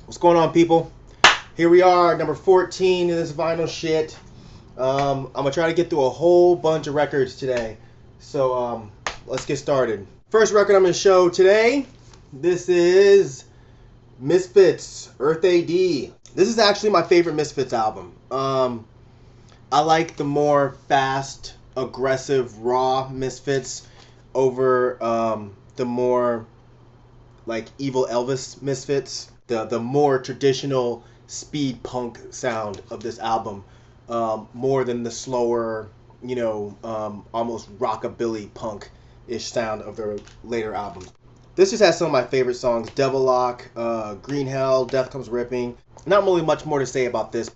What's going on, people? Here we are, number 14 in this vinyl shit. I'm gonna try to get through a whole bunch of records today. So let's get started. First record I'm gonna show today, this is Misfits Earth Ad. This is actually my favorite Misfits album. I like the more fast, aggressive, raw Misfits over the more like evil Elvis Misfits. The more traditional speed punk sound of this album, more than the slower, almost rockabilly punk-ish sound of their later albums. This just has some of my favorite songs: Devil Lock, Green Hell, Death Comes Ripping. Not really much more to say about this.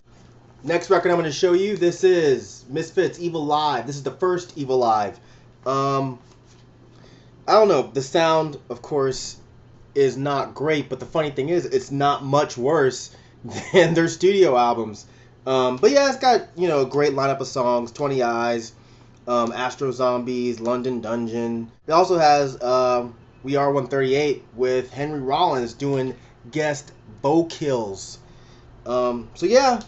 Next record I'm going to show you, this is Misfits Evilive. This is the first Evilive. I don't know, the sound, of course, is not great, but the funny thing is, it's not much worse than their studio albums. But yeah, it's got, a great lineup of songs: 20 Eyes, Astro Zombies, London Dungeon. It also has We Are 138 with Henry Rollins doing guest vocals. So yeah,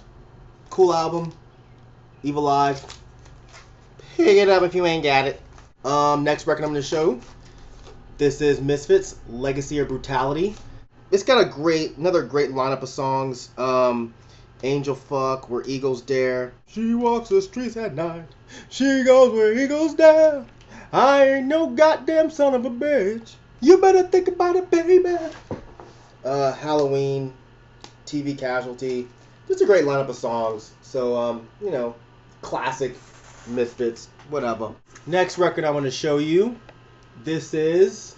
cool album. Evilive. Pick it up if you ain't got it. Next record I'm going to show, this is Misfits Legacy of Brutality. It's got another great lineup of songs. Angel Fuck, Where Eagles Dare. She walks the streets at night. She goes where eagles dare. I ain't no goddamn son of a bitch. You better think about it, baby. Halloween, TV Casualty. Just a great lineup of songs. So, classic Misfits, whatever. Next record I want to show you, this is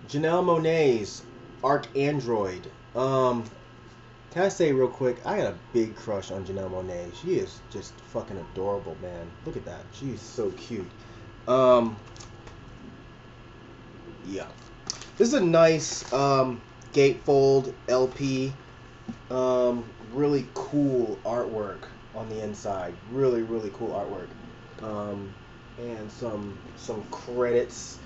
Janelle Monae's Archandroid. Can I say real quick, I got a big crush on Janelle Monae. She is just fucking adorable, man. Look at that. She's so cute. Yeah. This is a nice gatefold LP. Really cool artwork on the inside. Really, really cool artwork. And some credits.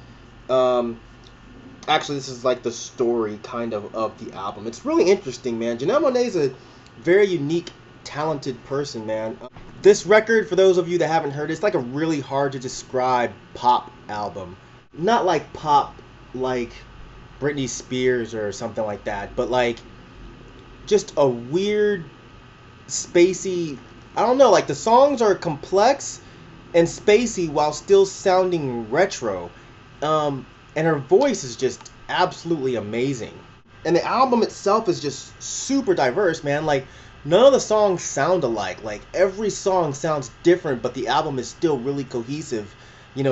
Actually, this is like the story kind of the album. It's really interesting, man. Janelle Monae is a very unique, talented person, man. This record, for those of you that haven't heard, it's like a really hard to describe pop album. Not like pop like Britney Spears or something like that, but like just a weird, spacey, I don't know, like the songs are complex and spacey while still sounding retro. And her voice is just absolutely amazing. And the album itself is just super diverse, man. Like, none of the songs sound alike. Like, every song sounds different, but the album is still really cohesive.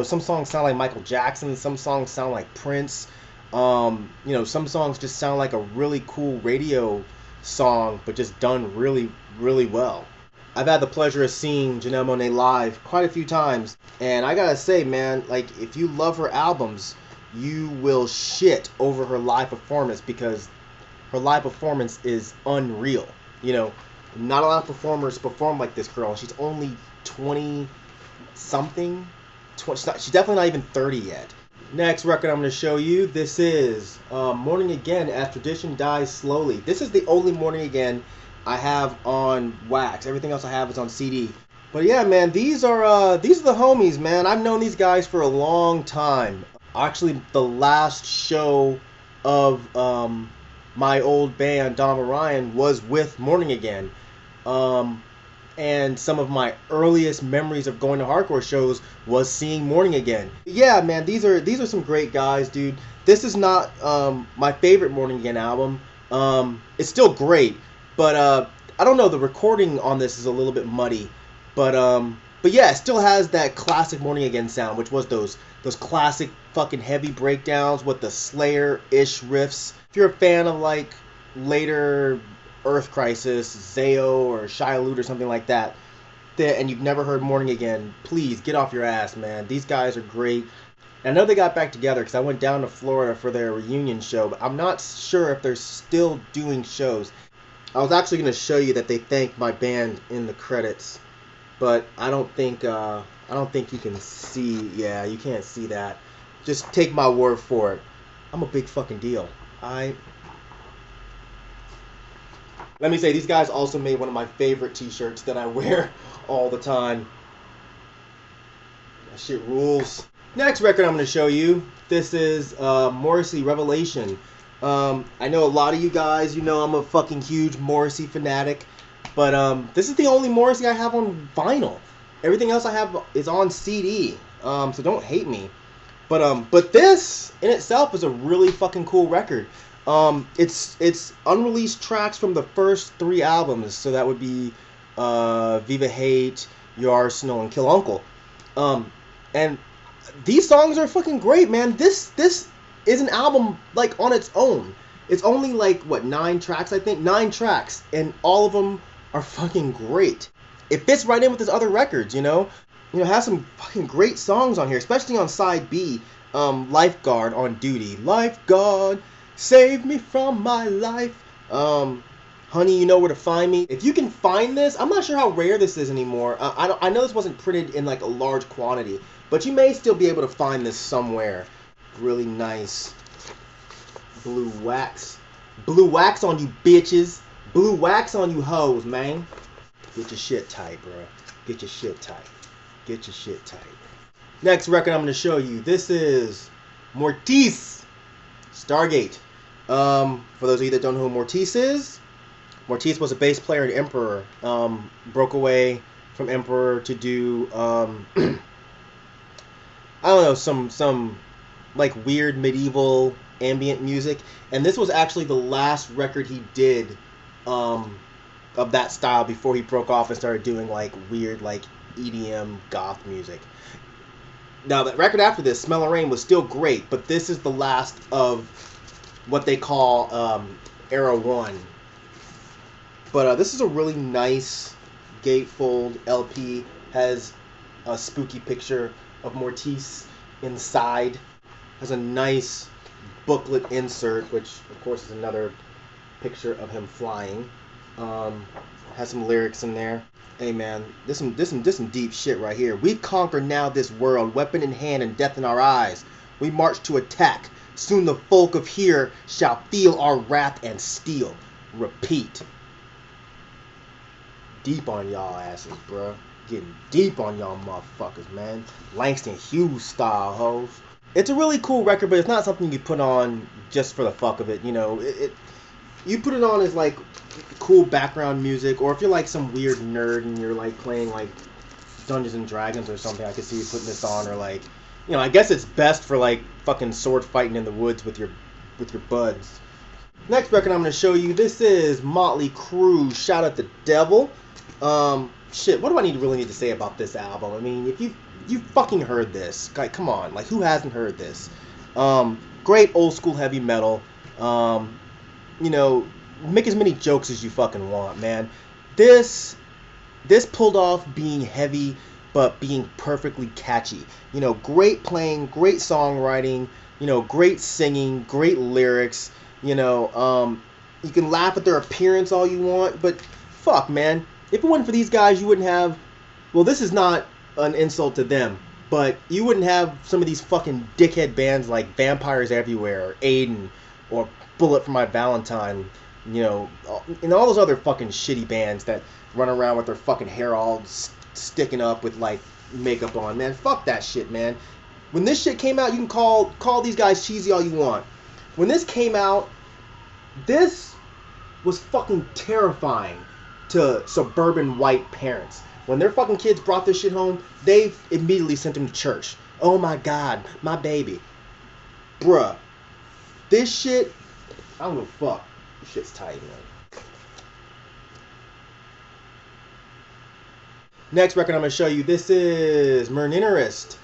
Some songs sound like Michael Jackson. Some songs sound like Prince. Some songs just sound like a really cool radio song, but just done really, really well. I've had the pleasure of seeing Janelle Monae live quite a few times. And I gotta say, man, like, if you love her albums, you will shit over her live performance, because her live performance is unreal. Not a lot of performers perform like this girl. She's only 20 something. She's definitely not even 30 yet. Next record I'm going to show you, this is Morning Again As Tradition Dies Slowly. This is the only Morning Again I have on wax. Everything else I have is on CD. But yeah, man, these are the homies, man. I've known these guys for a long time. Actually, the last show of my old band, Dom Orion, was with Morning Again. And some of my earliest memories of going to hardcore shows was seeing Morning Again. Yeah, man, these are some great guys, dude. This is not my favorite Morning Again album. It's still great, but I don't know, the recording on this is a little bit muddy. But yeah, it still has that classic Morning Again sound, which was those classic fucking heavy breakdowns with the Slayer-ish riffs. If you're a fan of like later Earth Crisis, Zayo or Shia or something like that, and you've never heard Morning Again, please get off your ass, man. These guys are great. And I know they got back together because I went down to Florida for their reunion show, but I'm not sure if they're still doing shows. I was actually going to show you that they thanked my band in the credits, but I don't think you can see. Yeah, you can't see that. Just take my word for it. I'm a big fucking deal. Let me say, these guys also made one of my favorite t-shirts that I wear all the time. That shit rules. Next record I'm going to show you, this is Morrissey Revelation. I know a lot of you guys, you know I'm a fucking huge Morrissey fanatic, but this is the only Morrissey I have on vinyl. Everything else I have is on CD, so don't hate me. But this in itself is a really fucking cool record. It's unreleased tracks from the first 3 albums, so that would be Viva Hate, Your Arsenal, and Kill Uncle. And these songs are fucking great, man. This is an album like on its own. It's only like what 9 tracks, I think, 9 tracks, and all of them are fucking great. It fits right in with his other records, you know. It has some fucking great songs on here, especially on side B. Lifeguard on Duty, Lifeguard, save me from my life. Honey, you know where to find me. If you can find this, I'm not sure how rare this is anymore. I know this wasn't printed in like a large quantity, but you may still be able to find this somewhere. Really nice blue wax. Blue wax on you bitches. Blue wax on you hoes, man. Get your shit tight, bro. Get your shit tight. Get your shit tight. Next record I'm going to show you. This is Mortiis Stargate. For those of you that don't know who Mortiis is, Mortiis was a bass player in Emperor. Broke away from Emperor to do I don't know, some like weird medieval ambient music, and this was actually the last record he did of that style before he broke off and started doing like weird like EDM goth music. Now that record after this, Smell of Rain, was still great, but this is the last of what they call Era 1. But this is a really nice gatefold LP. Has a spooky picture of Mortiis inside. Has a nice booklet insert, which of course is another picture of him flying. Has some lyrics in there. Hey man, this some deep shit right here. We conquer now this world, weapon in hand and death in our eyes. We march to attack. Soon the folk of here shall feel our wrath and steel. Repeat. Deep on y'all asses, bro. Getting deep on y'all motherfuckers, man. Langston Hughes style, hoes. It's a really cool record, but it's not something you put on just for the fuck of it. You know, you put it on as like cool background music, or if you're like some weird nerd and you're like playing like Dungeons and Dragons or something, I could see you putting this on, or like, you know, I guess it's best for like fucking sword fighting in the woods with your buds. Next record I'm going to show you, this is Motley Crue, Shout at the Devil. Shit, what do I really need to say about this album? I mean, if you fucking heard this, like, come on, like, who hasn't heard this? Great old school heavy metal. You know, make as many jokes as you fucking want, man. This pulled off being heavy, but being perfectly catchy. You know, great playing, great songwriting, you know, great singing, great lyrics. You know, you can laugh at their appearance all you want, but fuck, man. If it wasn't for these guys, you wouldn't have... Well, this is not an insult to them, but you wouldn't have some of these fucking dickhead bands like Vampires Everywhere, or Aiden, or Bullet for My Valentine, you know, and all those other fucking shitty bands that run around with their fucking hair all sticking up with, like, makeup on. Man, fuck that shit, man. When this shit came out, you can call these guys cheesy all you want. When this came out, this was fucking terrifying to suburban white parents. When their fucking kids brought this shit home, they immediately sent them to church. Oh my god, my baby. Bruh. This shit, I don't give a fuck. This shit's tight, man. Next record I'm going to show you, this is Myrninerest.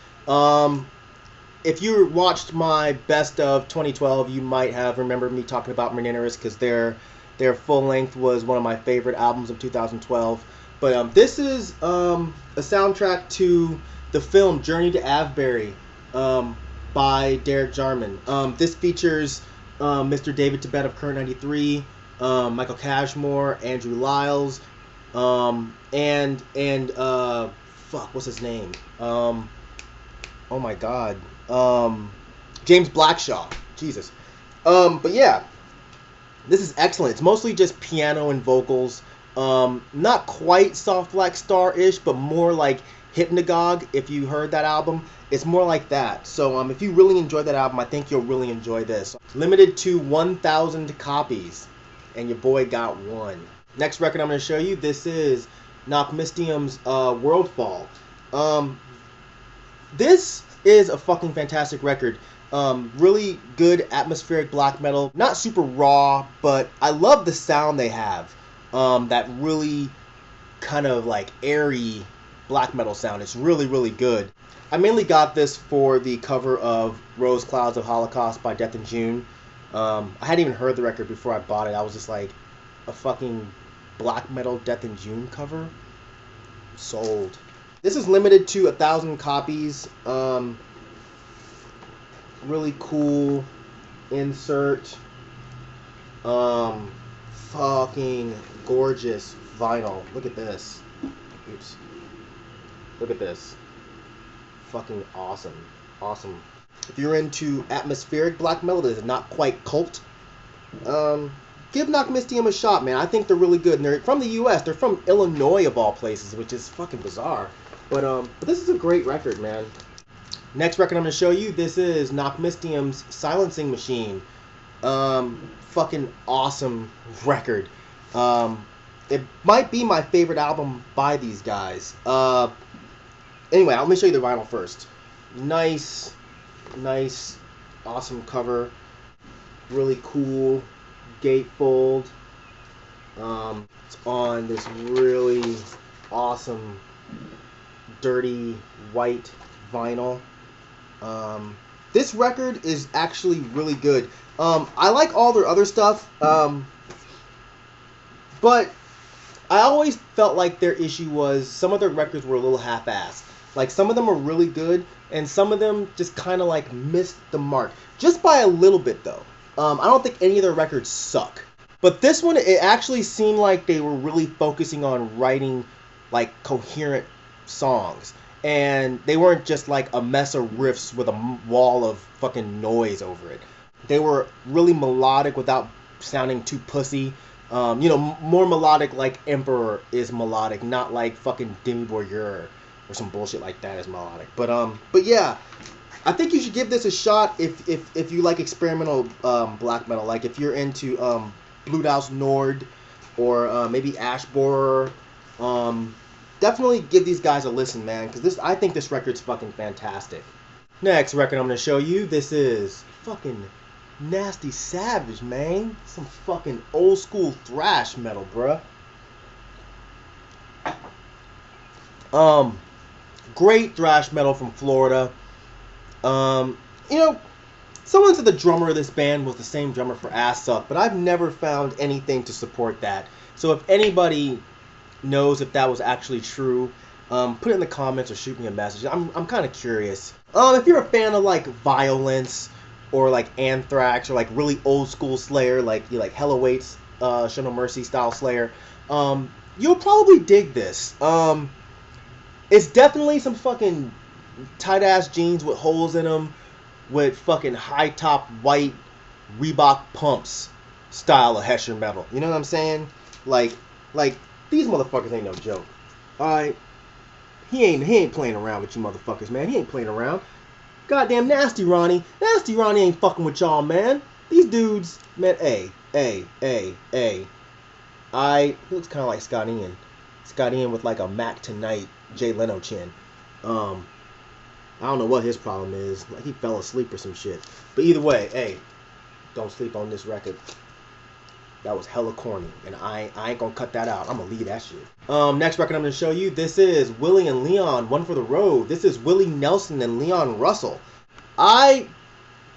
If you watched my best of 2012, you might have remembered me talking about Myrninerest, because their full length was one of my favorite albums of 2012. But this is a soundtrack to the film Journey to Avebury by Derek Jarman. This features Mr. David Tibet of Current 93, Michael Cashmore, Andrew Lyles, and fuck, what's his name? Oh my god. James Blackshaw. Jesus. But yeah. This is excellent. It's mostly just piano and vocals. Not quite Soft Black Star-ish, but more like Hypnagogue. If you heard that album, it's more like that. So if you really enjoyed that album, I think you'll really enjoy this. Limited to 1,000 copies, and your boy got one. Next record I'm going to show you, this is Nachtmystium's Worldfall. This is a fucking fantastic record. Really good atmospheric black metal. Not super raw, but I love the sound they have. That really kind of like airy black metal sound. It's really, really good. I mainly got this for the cover of Rose Clouds of Holocaust by Death in June. I hadn't even heard the record before I bought it. I was just like, a fucking black metal Death in June cover? Sold. This is limited to 1,000 copies. Really cool insert. Fucking gorgeous vinyl. Look at this. Oops. Look at this. Fucking awesome. Awesome. If you're into atmospheric black metal that is not quite cult, give Nachtmystium a shot, man. I think they're really good. And they're from the U.S. They're from Illinois, of all places, which is fucking bizarre. But this is a great record, man. Next record I'm going to show you, this is Nachtmystium's Silencing Machine. Fucking awesome record. It might be my favorite album by these guys. Anyway, let me show you the vinyl first. Nice, awesome cover. Really cool gatefold. It's on this really awesome, dirty white vinyl. This record is actually really good. I like all their other stuff, but I always felt like their issue was some of their records were a little half-assed. Like, some of them are really good, and some of them just kind of like missed the mark. Just by a little bit, though. I don't think any of their records suck. But this one, it actually seemed like they were really focusing on writing like coherent songs. And they weren't just like a mess of riffs with a wall of fucking noise over it. They were really melodic without sounding too pussy. More melodic like Emperor is melodic, not like fucking Demi Borgir or some bullshit like that is melodic. But yeah, I think you should give this a shot if you like experimental black metal. Like if you're into Bluthaus Nord or maybe Ash Borer. Definitely give these guys a listen, man, because I think this record's fucking fantastic. Next record I'm going to show you, this is fucking Nasty Savage, man. Some fucking old school thrash metal, bruh. Great thrash metal from Florida. Someone said the drummer of this band was the same drummer for Ass Suck, but I've never found anything to support that. So if anybody knows if that was actually true, put it in the comments or shoot me a message. I'm kind of curious. If you're a fan of like Violence or like Anthrax or like really old school Slayer, like Hell Awaits, Show No Mercy style Slayer, you'll probably dig this. It's definitely some fucking tight ass jeans with holes in them, with fucking high top white Reebok pumps style of Hesher metal. You know what I'm saying? Like these motherfuckers ain't no joke. Alright? He ain't playing around with you motherfuckers, man. He ain't playing around. Goddamn Nasty Ronnie. Nasty Ronnie ain't fucking with y'all, man. These dudes, man, he looks kind of like Scott Ian. Scott Ian with like a Mac Tonight Jay Leno chin. I don't know what his problem is. Like he fell asleep or some shit. But either way, don't sleep on this record. That was hella corny, and I ain't gonna cut that out. I'm gonna leave that shit. Next record I'm gonna show you, this is Willie and Leon, One for the Road. This is Willie Nelson and Leon Russell. I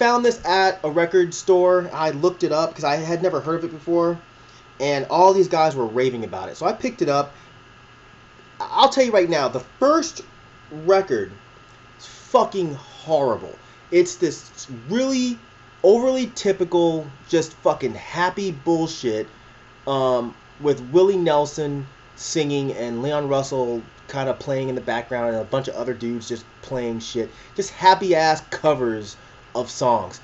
found this at a record store. I looked it up because I had never heard of it before, and all these guys were raving about it. So I picked it up. I'll tell you right now, the first record is fucking horrible. It's this really overly typical, just fucking happy bullshit, with Willie Nelson singing and Leon Russell kind of playing in the background and a bunch of other dudes just playing shit. Just happy ass covers of songs.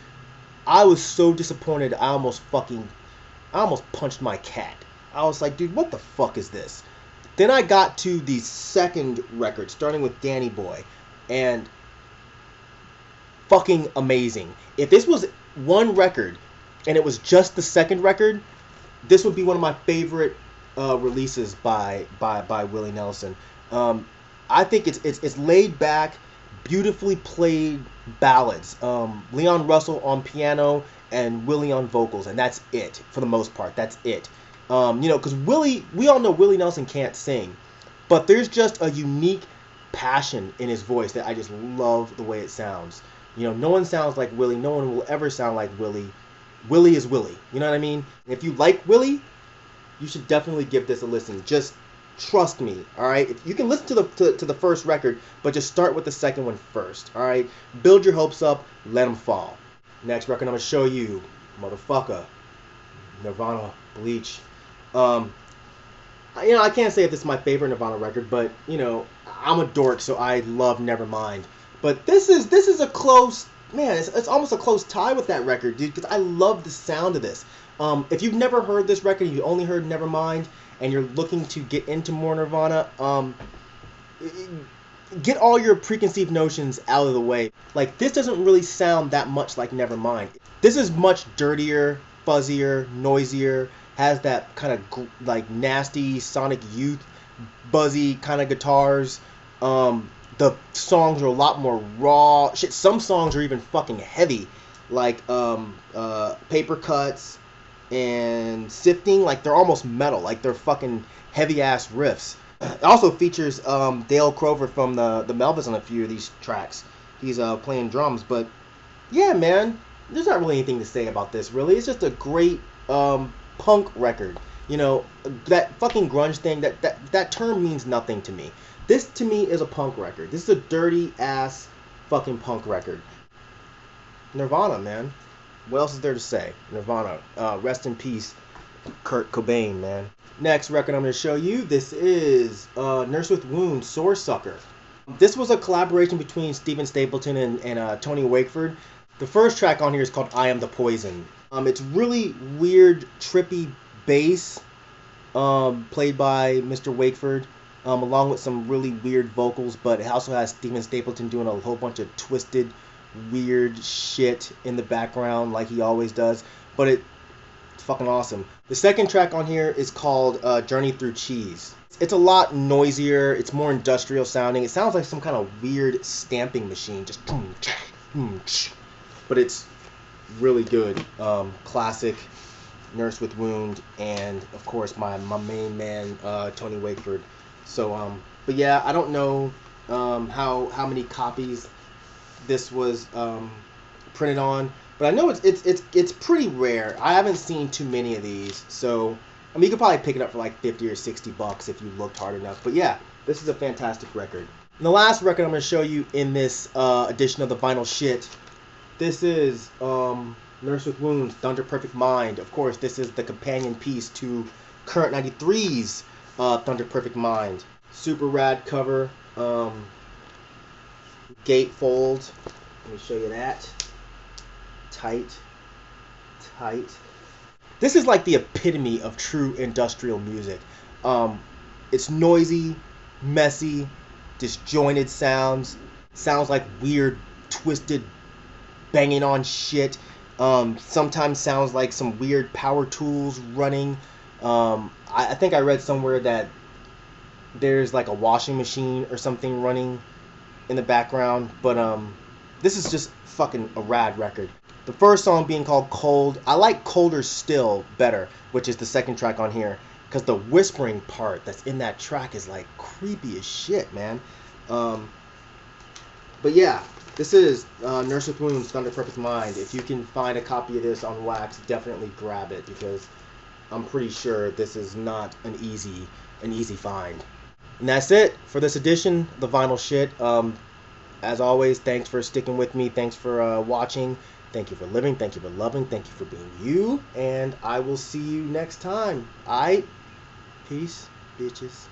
I was so disappointed I almost fucking I almost punched my cat. I was like, dude, what the fuck is this? Then I got to the second record, starting with Danny Boy, and fucking amazing. If this was one record and it was just the second record, this would be one of my favorite releases by Willie Nelson. I think it's laid back, beautifully played ballads. Leon Russell on piano and Willie on vocals, and that's it for the most part. That's it. Because Willie, we all know Willie Nelson can't sing, but there's just a unique passion in his voice that I just love the way it sounds. No one sounds like Willie. No one will ever sound like Willie. Willie is Willie. You know what I mean? If you like Willie, you should definitely give this a listen. Just trust me, all right? If you can listen to the first record, but just start with the second one first, all right? Build your hopes up, let them fall. Next record I'm gonna show you, motherfucker, Nirvana Bleach. I can't say if this is my favorite Nirvana record, but I'm a dork, so I love Nevermind. But this is a close, man, it's almost a close tie with that record, dude, because I love the sound of this. If you've never heard this record, you only heard Nevermind, and you're looking to get into more Nirvana, get all your preconceived notions out of the way. Like, this doesn't really sound that much like Nevermind. This is much dirtier, fuzzier, noisier, has that kind of like nasty Sonic Youth, buzzy kind of guitars. The songs are a lot more raw. Shit, some songs are even fucking heavy, like Paper Cuts and Sifting. Like, they're almost metal. Like, they're fucking heavy ass riffs. It also features Dale Crover from the Melvins on a few of these tracks. He's playing drums. But yeah, man, there's not really anything to say about this, really. It's just a great punk record. That fucking grunge thing, that term means nothing to me. This, to me, is a punk record. This is a dirty ass fucking punk record. Nirvana, man. What else is there to say? Nirvana. Rest in peace, Kurt Cobain, man. Next record I'm going to show you, this is Nurse with Wounds, Soresucker. This was a collaboration between Steven Stapleton and Tony Wakeford. The first track on here is called I Am the Poison. It's really weird, trippy bass played by Mr. Wakeford, along with some really weird vocals, but it also has Steven Stapleton doing a whole bunch of twisted, weird shit in the background like he always does. But it's fucking awesome. The second track on here is called Journey Through Cheese. It's a lot noisier. It's more industrial sounding. It sounds like some kind of weird stamping machine. Just but it's really good. Classic Nurse with Wound, and of course my main man Tony Wakeford. So but yeah, I don't know how many copies this was printed on, but I know it's pretty rare. I haven't seen too many of these, so I mean, you could probably pick it up for like $50 or $60 if you looked hard enough. But yeah, this is a fantastic record. And the last record I'm going to show you in this edition of the vinyl shit, this is Nurse with Wounds, Thunder Perfect Mind. Of course, this is the companion piece to Current 93's Thunder Perfect Mind. Super rad cover. Gatefold. Let me show you that. Tight. This is like the epitome of true industrial music. It's noisy, messy, disjointed sounds. Sounds like weird, twisted, banging on shit. Sometimes sounds like some weird power tools running. I think I read somewhere that there's like a washing machine or something running in the background. But this is just fucking a rad record. The first song being called Cold. I like Colder Still better, which is the second track on here, because the whispering part that's in that track is like creepy as shit, man. But yeah, this is Nurse with Wounds, Thunder Perfect Mind. If you can find a copy of this on wax, definitely grab it, because I'm pretty sure this is not an easy find. And that's it for this edition of the vinyl shit. As always, thanks for sticking with me. Thanks for watching. Thank you for living. Thank you for loving. Thank you for being you. And I will see you next time. Aight? Peace, bitches.